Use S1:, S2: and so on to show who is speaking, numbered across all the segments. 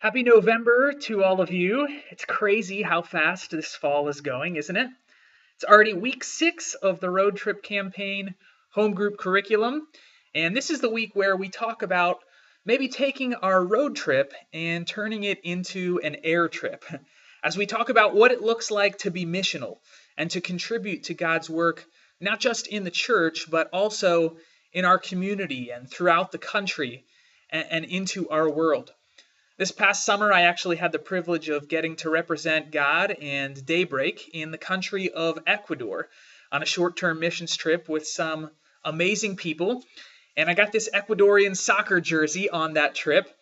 S1: Happy November to all of you. It's crazy how fast this fall is going, isn't it? It's already week 6 of the road trip campaign home group curriculum, and this is the week where we talk about maybe taking our road trip and turning it into an air trip, as we talk about what it looks like to be missional and to contribute to God's work, not just in the church, but also in our community and throughout the country and into our world. This past summer, I actually had the privilege of getting to represent God and Daybreak in the country of Ecuador on a short-term missions trip with some amazing people. And I got this Ecuadorian soccer jersey on that trip.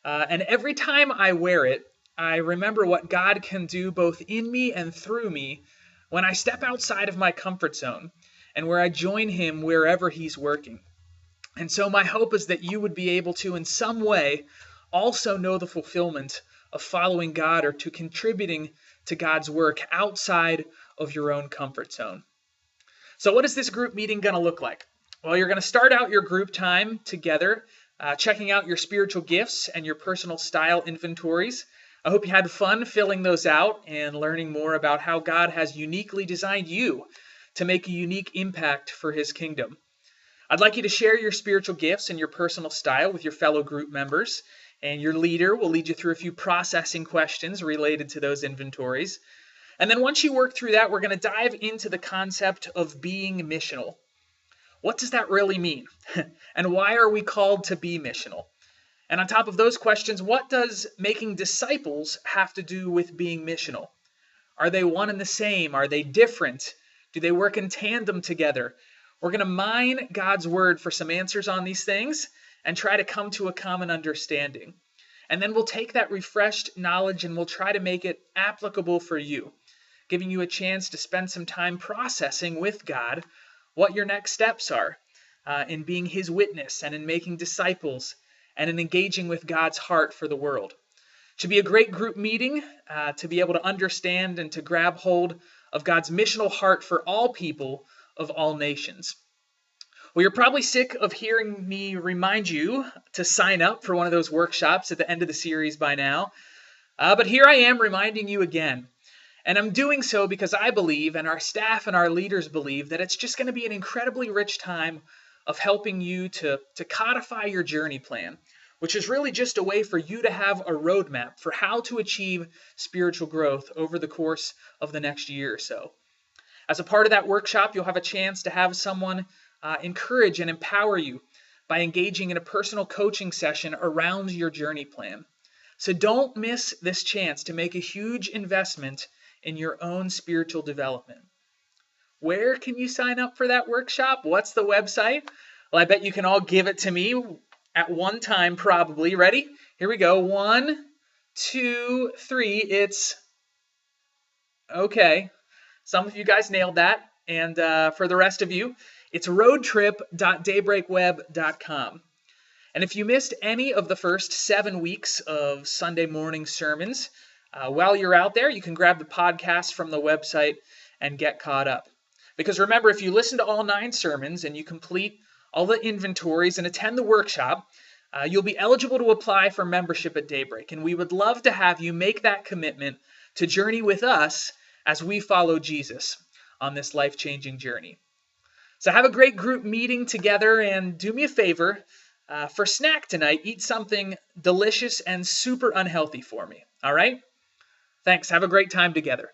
S1: And every time I wear it, I remember what God can do both in me and through me when I step outside of my comfort zone and where I join Him wherever He's working. And so my hope is that you would be able to, in some way, also know the fulfillment of following God or to contributing to God's work outside of your own comfort zone. So what is this group meeting going to look like? Well, you're going to start out your group time together, checking out your spiritual gifts and your personal style inventories. I hope you had fun filling those out and learning more about how God has uniquely designed you to make a unique impact for His kingdom. I'd like you to share your spiritual gifts and your personal style with your fellow group members, and your leader will lead you through a few processing questions related to those inventories. And then once you work through that, we're going to dive into the concept of being missional. What does that really mean? And why are we called to be missional? And on top of those questions, what does making disciples have to do with being missional? Are they one and the same? Are they different? Do they work in tandem together? We're going to mine God's word for some answers on these things and try to come to a common understanding. And then we'll take that refreshed knowledge and we'll try to make it applicable for you, giving you a chance to spend some time processing with God what your next steps are in being His witness and in making disciples and in engaging with God's heart for the world. It should be a great group meeting to be able to understand and to grab hold of God's missional heart for all people of all nations. Well, you're probably sick of hearing me remind you to sign up for one of those workshops at the end of the series by now. But here I am reminding you again. And I'm doing so because I believe, and our staff and our leaders believe, that it's just going to be an incredibly rich time of helping you to codify your journey plan, which is really just a way for you to have a roadmap for how to achieve spiritual growth over the course of the next year or so. As a part of that workshop, you'll have a chance to have someone encourage and empower you by engaging in a personal coaching session around your journey plan. So don't miss this chance to make a huge investment in your own spiritual development. Where can you sign up for that workshop? What's the website? Well, I bet you can all give it to me at one time probably. Ready? Here we go. 1, 2, 3. It's okay. Some of you guys nailed that. And for the rest of you, it's roadtrip.daybreakweb.com. And if you missed any of the first 7 weeks of Sunday morning sermons, while you're out there, you can grab the podcast from the website and get caught up. Because remember, if you listen to all 9 sermons and you complete all the inventories and attend the workshop, you'll be eligible to apply for membership at Daybreak. And we would love to have you make that commitment to journey with us as we follow Jesus on this life-changing journey. So have a great group meeting together, and do me a favor, for snack tonight, eat something delicious and super unhealthy for me, all right? Thanks. Have a great time together.